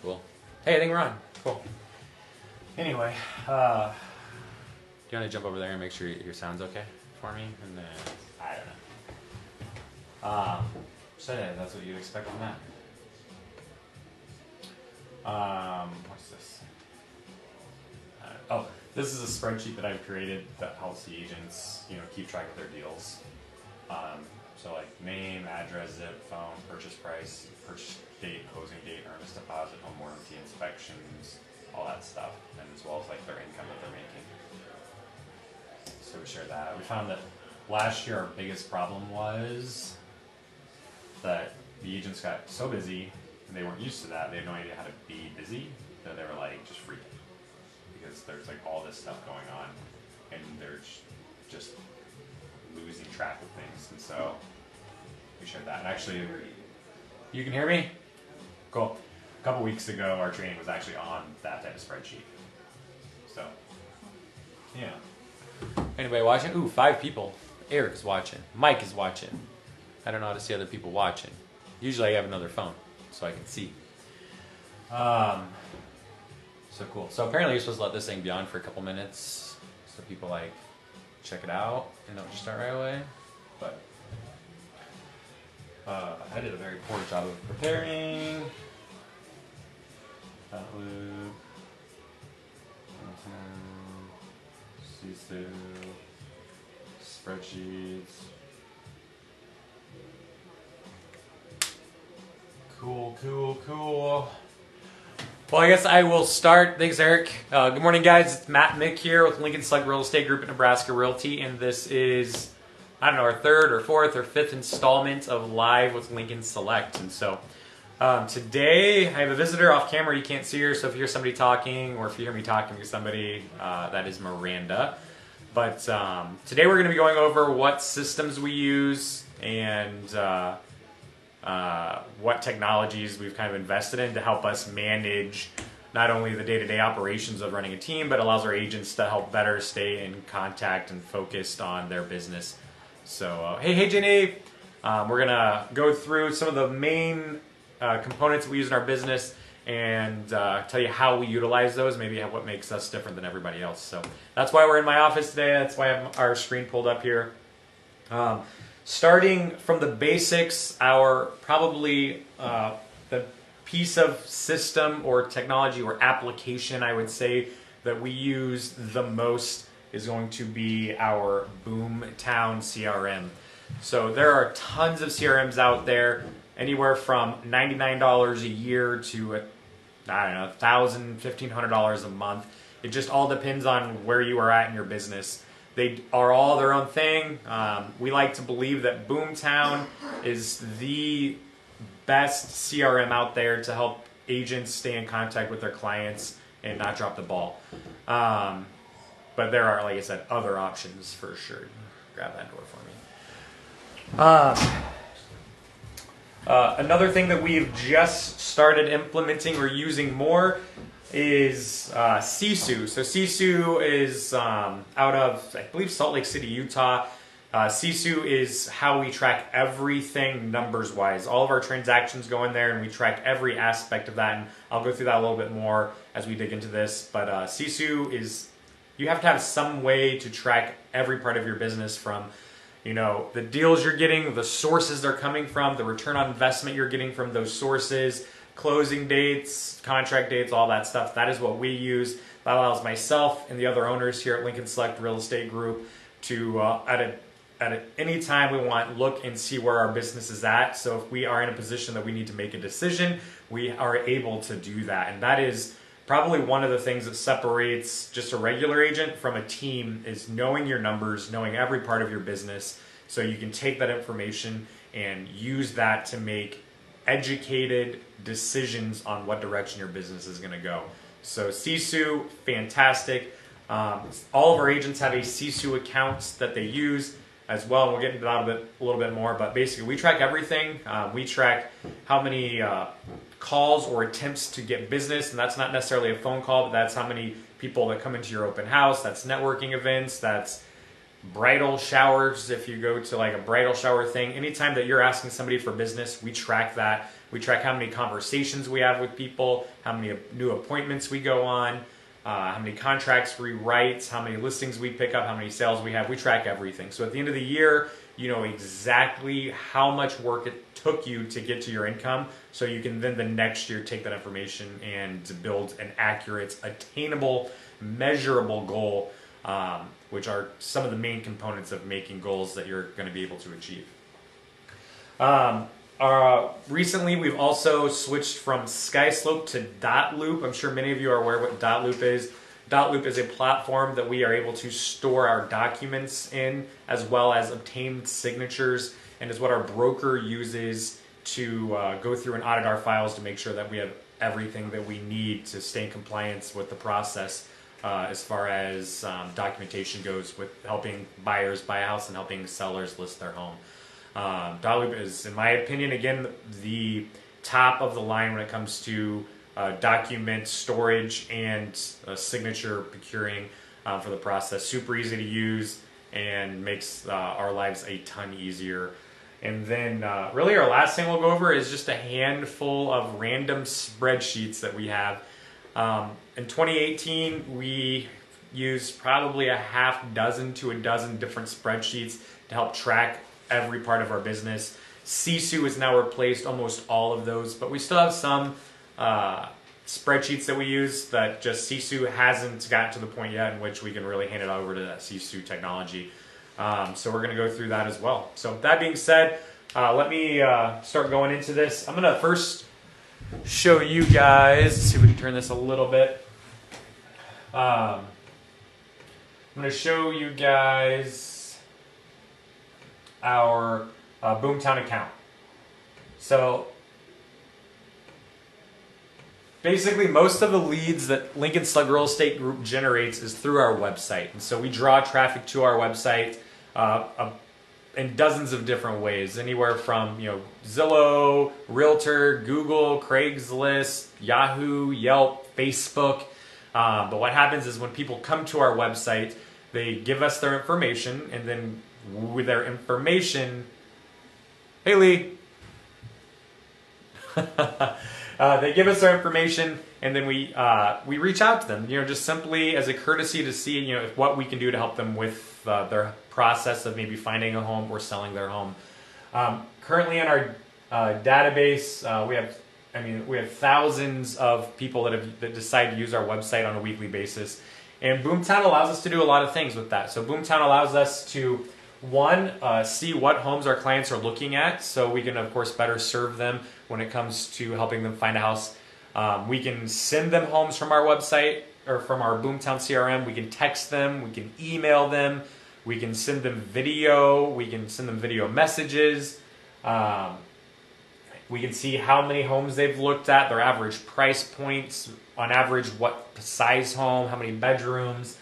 Cool. Hey, I think we're on. Cool. Anyway, do you want to jump over there and make sure your sound's okay for me? And then, I don't know. So yeah, that's what you'd expect from that. What's this? This is a spreadsheet that I've created that helps the agents, keep track of their deals. So like name, address, zip, phone, purchase price, purchase date, closing date, earnest deposit, home warranty, inspections, all that stuff, and as well as like their income that they're making. So we share that. We found that last year our biggest problem was that the agents got so busy and they weren't used to that. They had no idea how to be busy, that they were like just freaking because there's like all this stuff going on and they're just losing track of things. And so we shared that. And actually, you can hear me? Cool. A couple weeks ago, our training was actually on that type of spreadsheet. So, yeah. Anybody watching? Ooh, 5 people. Eric's watching. Mike is watching. I don't know how to see other people watching. Usually I have another phone, so I can see. So cool. So apparently you're supposed to let this thing be on for a couple minutes, so people like check it out and don't just start right away. But I did a very poor job of preparing. Outlook. Sisu. Spreadsheets. Cool. Well, I guess I will start. Thanks, Eric. Good morning, guys. It's Matt Mick here with Lincoln Select Real Estate Group at Nebraska Realty, and this is, I don't know, our 3rd or 4th or 5th installment of Live with Lincoln Select. And so today I have a visitor off camera. You can't see her, so if you hear somebody talking or if you hear me talking to somebody, that is Miranda. But today we're going to be going over what systems we use and what technologies we've kind of invested in to help us manage not only the day-to-day operations of running a team, but allows our agents to help better stay in contact and focused on their business. So, hey, Jenny, we're going to go through some of the main components we use in our business and tell you how we utilize those, maybe what makes us different than everybody else. So that's why we're in my office today. That's why I have our screen pulled up here. Starting from the basics, probably the piece of system or technology or application I would say that we use the most is going to be our Boomtown CRM. So there are tons of CRMs out there, anywhere from $99 a year to $1,000, $1,500 a month. It just all depends on where you are at in your business. They are all their own thing. We like to believe that Boomtown is the best CRM out there to help agents stay in contact with their clients and not drop the ball. But there are, like I said, other options for sure. Grab that door for me. Another thing that we've just started implementing or using more is Sisu. So Sisu is out of, I believe, Salt Lake City, Utah. Sisu is how we track everything numbers-wise. All of our transactions go in there, and we track every aspect of that. And I'll go through that a little bit more as we dig into this. But Sisu is, you have to have some way to track every part of your business, from the deals you're getting, the sources they're coming from, the return on investment you're getting from those sources, closing dates, contract dates, all that stuff. That is what we use. That allows myself and the other owners here at Lincoln Select Real Estate Group to, at any time we want, look and see where our business is at. So if we are in a position that we need to make a decision, we are able to do that. And that is probably one of the things that separates just a regular agent from a team, is knowing your numbers, knowing every part of your business, so you can take that information and use that to make educated decisions on what direction your business is going to go. So Sisu, fantastic. All of our agents have a Sisu account that they use as well, and we'll get into that a little bit more. But basically, we track everything. We track how many calls or attempts to get business, and that's not necessarily a phone call, but that's how many people that come into your open house. That's networking events. That's bridal showers. If you go to like a bridal shower thing, anytime that you're asking somebody for business, we track that. We track how many conversations we have with people, how many new appointments we go on, how many contracts we write, how many listings we pick up, how many sales we have. We track everything. So at the end of the year, you know exactly how much work it took you to get to your income, so you can then the next year take that information and build an accurate, attainable, measurable goal, which are some of the main components of making goals that you're going to be able to achieve. Recently, we've also switched from SkySlope to Dotloop. I'm sure many of you are aware what Dotloop is. Dotloop is a platform that we are able to store our documents in, as well as obtain signatures, and is what our broker uses to go through and audit our files to make sure that we have everything that we need to stay in compliance with the process as far as documentation goes, with helping buyers buy a house and helping sellers list their home. Dotloop is, in my opinion, again, the top of the line when it comes to document storage and signature procuring for the process. Super easy to use and makes our lives a ton easier. And then really our last thing we'll go over is just a handful of random spreadsheets that we have. In 2018, we used probably a half dozen to a dozen different spreadsheets to help track every part of our business. Sisu has now replaced almost all of those, but we still have some spreadsheets that we use that just Sisu hasn't gotten to the point yet in which we can really hand it over to that Sisu technology. So we're going to go through that as well. So that being said, let me start going into this. I'm going to first show you guys, see if we can turn this a little bit. I'm going to show you guys our Boomtown account. So basically, most of the leads that Lincoln Slug Real Estate Group generates is through our website. And so we draw traffic to our website in dozens of different ways, anywhere from Zillow, Realtor, Google, Craigslist, Yahoo, Yelp, Facebook. But what happens is when people come to our website, they give us their information, and then with their information, hey Lee, they give us their information, and then we reach out to them, just simply as a courtesy to see, what we can do to help them with their process of maybe finding a home or selling their home. Currently in our database, we have thousands of people that decide to use our website on a weekly basis, and Boomtown allows us to do a lot of things with that. So Boomtown allows us to see what homes our clients are looking at, so we can of course better serve them when it comes to helping them find a house. We can send them homes from our website or from our Boomtown CRM. We can text them, we can email them, we can send them video, we can send them video messages. We can see how many homes they've looked at, their average price points, on average what size home, how many bedrooms.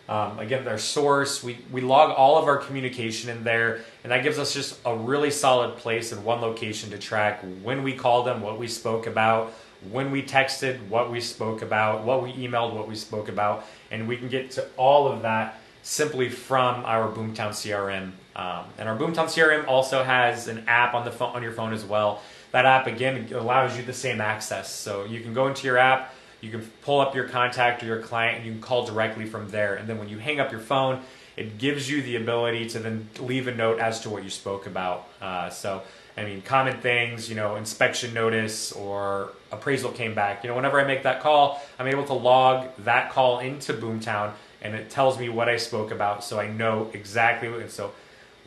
Again, their source. We log all of our communication in there, and that gives us just a really solid place in one location to track when we called them, what we spoke about, when we texted, what we spoke about, what we emailed, what we spoke about, and we can get to all of that simply from our Boomtown CRM. And our Boomtown CRM also has an app on the phone, on your phone as well. That app again allows you the same access, so you can go into your app. You can pull up your contact or your client, and you can call directly from there. And then when you hang up your phone, it gives you the ability to then leave a note as to what you spoke about. Common things, inspection notice or appraisal came back. Whenever I make that call, I'm able to log that call into Boomtown, and it tells me what I spoke about, so I know exactly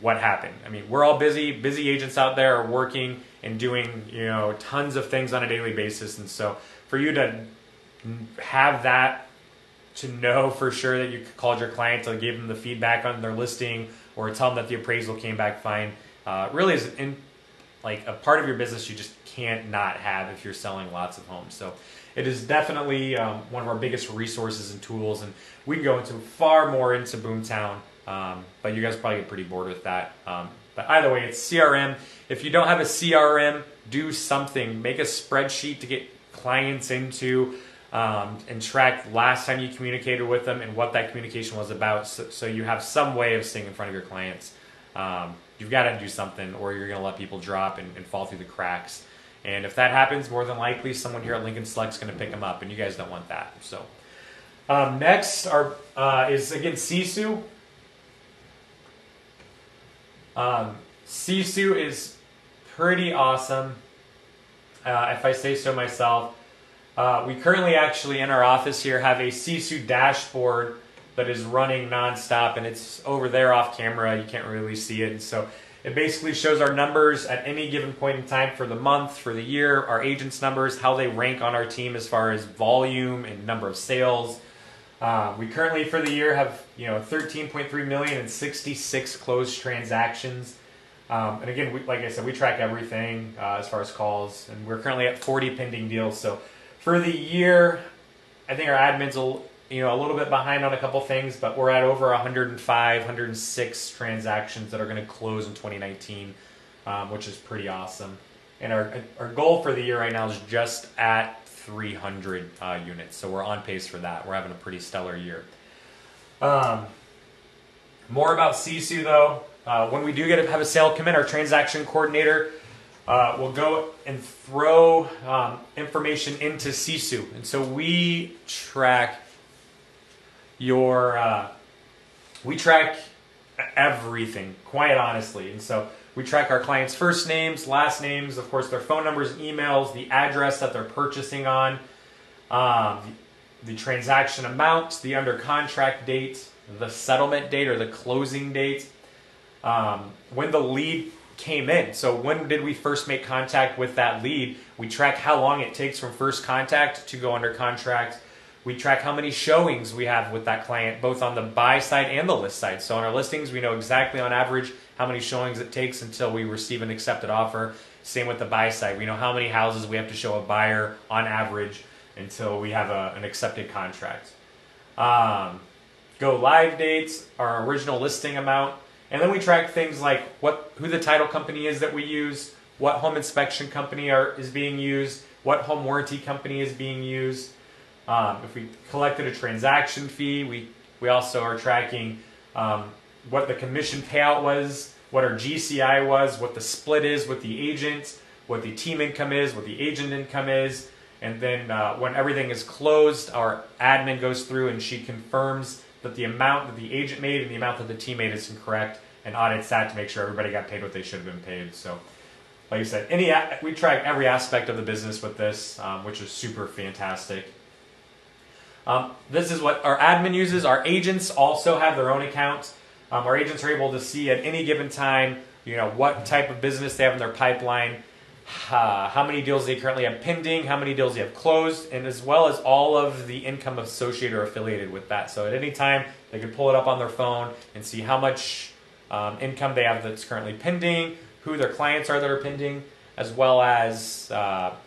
what happened. We're all busy agents out there are working and doing, tons of things on a daily basis. And so for you to have that, to know for sure that you called your client to give them the feedback on their listing or tell them that the appraisal came back fine, really is a part of your business you just can't not have if you're selling lots of homes. So it is definitely one of our biggest resources and tools, and we can go into far more into Boomtown, but you guys probably get pretty bored with that. But either way, it's CRM. If you don't have a CRM, do something. Make a spreadsheet to get clients into, and track last time you communicated with them and what that communication was about, so you have some way of staying in front of your clients. You've got to do something, or you're going to let people drop and fall through the cracks. And if that happens, more than likely someone here at Lincoln Select is going to pick them up, and you guys don't want that. So next is again Sisu. Sisu is pretty awesome, if I say so myself. We currently actually in our office here have a Sisu dashboard that is running nonstop, and it's over there off camera. You can't really see it. And so it basically shows our numbers at any given point in time for the month, for the year, our agents' numbers, how they rank on our team as far as volume and number of sales. We currently for the year have 13.3 million and 66 closed transactions. And again, like I said, we track everything as far as calls, and we're currently at 40 pending deals. So for the year, I think our admin's a little bit behind on a couple things, but we're at over 105, 106 transactions that are going to close in 2019, which is pretty awesome. And our goal for the year right now is just at 300 units, so we're on pace for that. We're having a pretty stellar year. More about Sisu though. When we do have a sale come in, our transaction coordinator will go and throw information into Sisu, and so we track we track everything, quite honestly. And so we track our clients' first names, last names, of course, their phone numbers, emails, the address that they're purchasing on, the transaction amount, the under contract date, the settlement date or the closing date, when the lead came in. So when did we first make contact with that lead? We track how long it takes from first contact to go under contract. We track how many showings we have with that client, both on the buy side and the list side. So on our listings, we know exactly on average how many showings it takes until we receive an accepted offer. Same with the buy side. We know how many houses we have to show a buyer on average until we have an accepted contract. Go live dates, our original listing amount, and then we track things like who the title company is that we use, what home inspection company is being used, what home warranty company is being used. If we collected a transaction fee, we also are tracking what the commission payout was, what our GCI was, what the split is with the agent, what the team income is, what the agent income is. And then when everything is closed, our admin goes through and she confirms that the amount that the agent made and the amount that the team made is incorrect, and audits that to make sure everybody got paid what they should have been paid. So like I said, we track every aspect of the business with this, which is super fantastic. This is what our admin uses. Our agents also have their own accounts. Our agents are able to see at any given time, what type of business they have in their pipeline, how many deals they currently have pending, how many deals they have closed, and as well as all of the income associated or affiliated with that. So at any time, they can pull it up on their phone and see how much income they have that's currently pending, who their clients are that are pending, as well as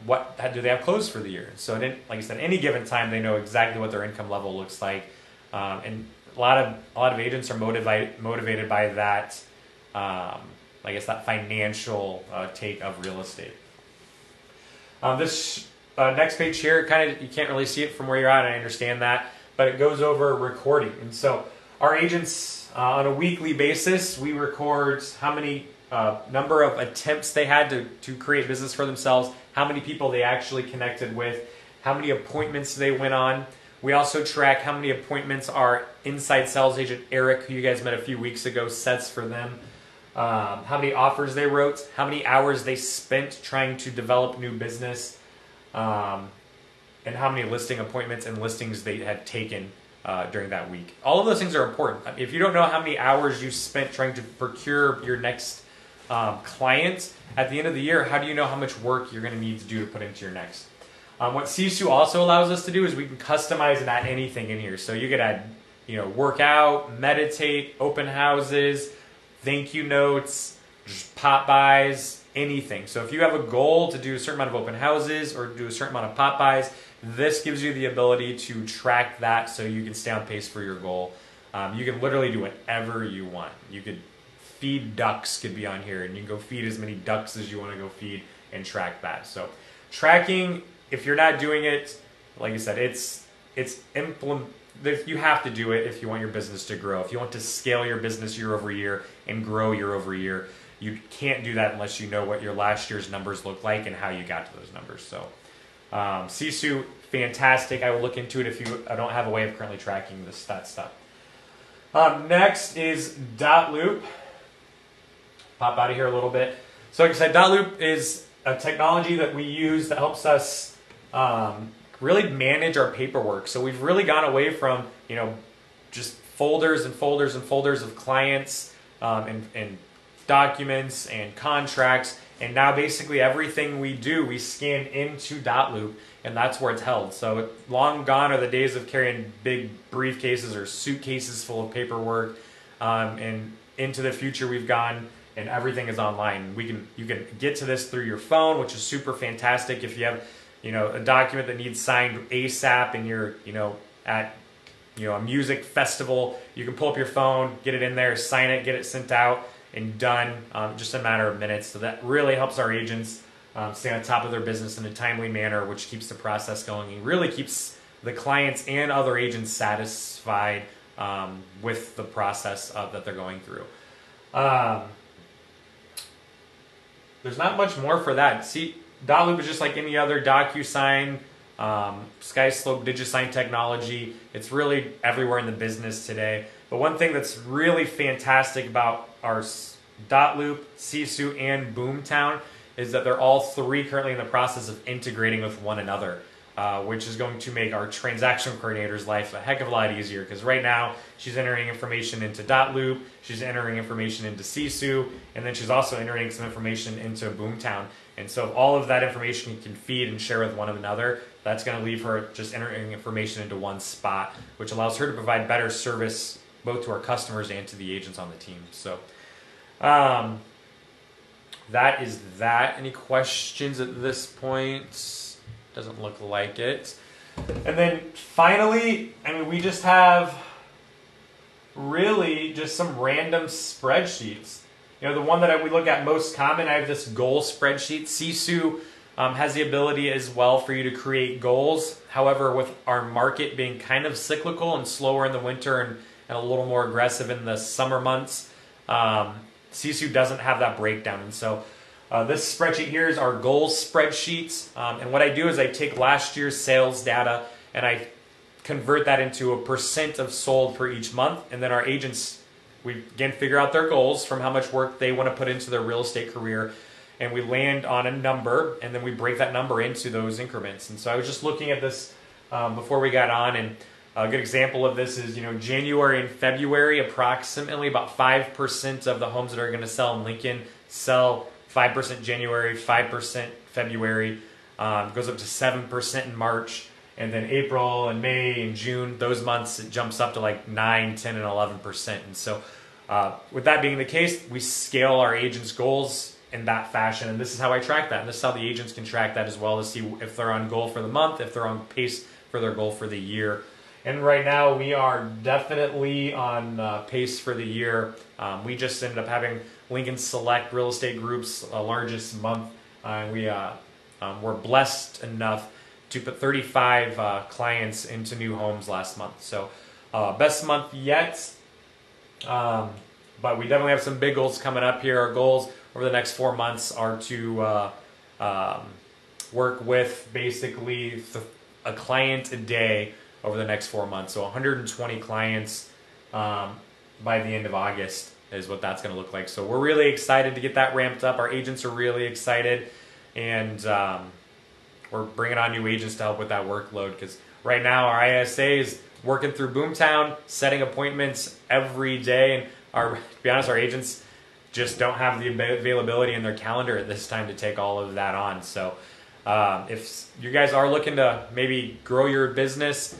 what do they have closed for the year. So like I said, any given time, they know exactly what their income level looks like, and a lot of agents are motivated by that. I guess that financial take of real estate. This next page here, you can't really see it from where you're at. I understand that, but it goes over recording. And so our agents on a weekly basis, we record how many number of attempts they had to create business for themselves, how many people they actually connected with, how many appointments they went on. We also track how many appointments our inside sales agent, Eric, who you guys met a few weeks ago, sets for them. How many offers they wrote, how many hours they spent trying to develop new business, and how many listing appointments and listings they had taken during that week. All of those things are important. If you don't know how many hours you spent trying to procure your next client at the end of the year, how do you know how much work you're going to need to do to put into your next? What Sisu also allows us to do is we can customize and add anything in here. So you could add, work out, meditate, open houses, thank you notes, just pop buys, anything. So if you have a goal to do a certain amount of open houses or do a certain amount of pop buys, this gives you the ability to track that so you can stay on pace for your goal. You can literally do whatever you want. You could feed ducks could be on here, and you can go feed as many ducks as you want to go feed and track that. So tracking, if you're not doing it, like I said, you have to do it if you want your business to grow. If you want to scale your business year over year and grow year over year, you can't do that unless you know what your last year's numbers look like and how you got to those numbers. So Sisu, fantastic. I will look into it if I don't have a way of currently tracking that stuff. Next is Dotloop. Pop out of here a little bit. So like I said, Dotloop is a technology that we use that helps us really manage our paperwork. So we've really gone away from, just folders and folders and folders of clients and documents and contracts. And now basically everything we do, we scan into Dotloop, and that's where it's held. So long gone are the days of carrying big briefcases or suitcases full of paperwork. And into the future we've gone, and everything is online. You can get to this through your phone, which is super fantastic. If you have, a document that needs signed ASAP and you're, at a music festival, you can pull up your phone, get it in there, sign it, get it sent out, and done, just a matter of minutes. So that really helps our agents stay on top of their business in a timely manner, which keeps the process going and really keeps the clients and other agents satisfied with the process that they're going through. There's not much more for that. See, Dotloop is just like any other DocuSign, SkySlope, DigiSign technology. It's really everywhere in the business today. But one thing that's really fantastic about our Dotloop, Sisu, and Boomtown is that they're all three currently in the process of integrating with one another, which is going to make our transaction coordinator's life a heck of a lot easier, because right now she's entering information into Dotloop, she's entering information into Sisu, and then she's also entering some information into Boomtown. And so if all of that information you can feed and share with one another, that's going to leave her just entering information into one spot, which allows her to provide better service both to our customers and to the agents on the team. So that is that. Any questions at this point? Doesn't look like it. And then finally, we just have really just some random spreadsheets. The one that we look at most common, I have this goal spreadsheet. Sisu has the ability as well for you to create goals. However, with our market being kind of cyclical and slower in the winter and a little more aggressive in the summer months, Sisu doesn't have that breakdown. And so this spreadsheet here is our goals spreadsheet. And what I do is I take last year's sales data and I convert that into a % of sold for each month. And then our agents, we again figure out their goals from how much work they want to put into their real estate career, and we land on a number, and then we break that number into those increments. And so I was just looking at this before we got on, and a good example of this is January and February, approximately about 5% of the homes that are going to sell in Lincoln sell 5% January, 5% February, goes up to 7% in March. And then April and May and June, those months, it jumps up to like 9, 10, and 11%. And so with that being the case, we scale our agents' goals in that fashion. And this is how I track that. And this is how the agents can track that as well, to see if they're on goal for the month, if they're on pace for their goal for the year. And right now, we are definitely on pace for the year. We just ended up having Lincoln Select Real Estate Group's largest month. We're blessed enough to put 35 clients into new homes last month. So best month yet, but we definitely have some big goals coming up here. Our goals over the next 4 months are to work with basically a client a day over the next 4 months. So 120 clients by the end of August is what that's going to look like. So we're really excited to get that ramped up. Our agents are really excited, and we're bringing on new agents to help with that workload, because right now our ISA is working through Boomtown, setting appointments every day. And to be honest, our agents just don't have the availability in their calendar at this time to take all of that on. So if you guys are looking to maybe grow your business,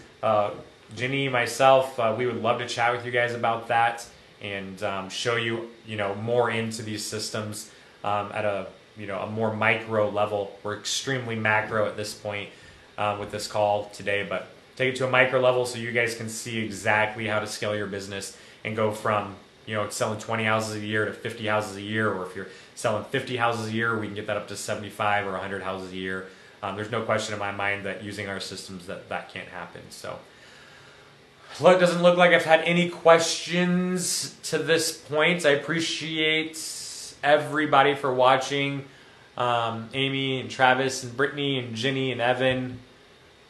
Ginny, myself, we would love to chat with you guys about that and show you, more into these systems at a more micro level. We're extremely macro at this point with this call today, but take it to a micro level so you guys can see exactly how to scale your business and go from, selling 20 houses a year to 50 houses a year, or if you're selling 50 houses a year, we can get that up to 75 or 100 houses a year. There's no question in my mind that using our systems that can't happen. So it doesn't look like I've had any questions to this point. I appreciate everybody for watching. Amy and Travis and Brittany and Ginny and Evan,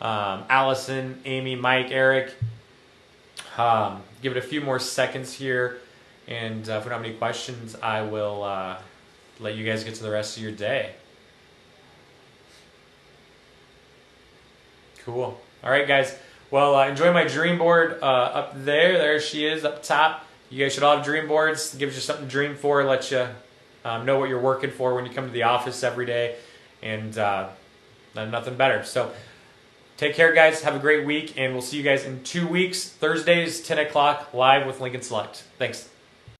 Allison, Amy, Mike, Eric. Give it a few more seconds here, and if we don't have any questions, I will let you guys get to the rest of your day. Cool. All right, guys. Well, enjoy my dream board up there. There she is up top. You guys should all have dream boards. It gives you something to dream for, let you know what you're working for when you come to the office every day, and nothing better. So take care, guys. Have a great week, and we'll see you guys in 2 weeks, Thursdays, 10 o'clock, live with Lincoln Select. Thanks.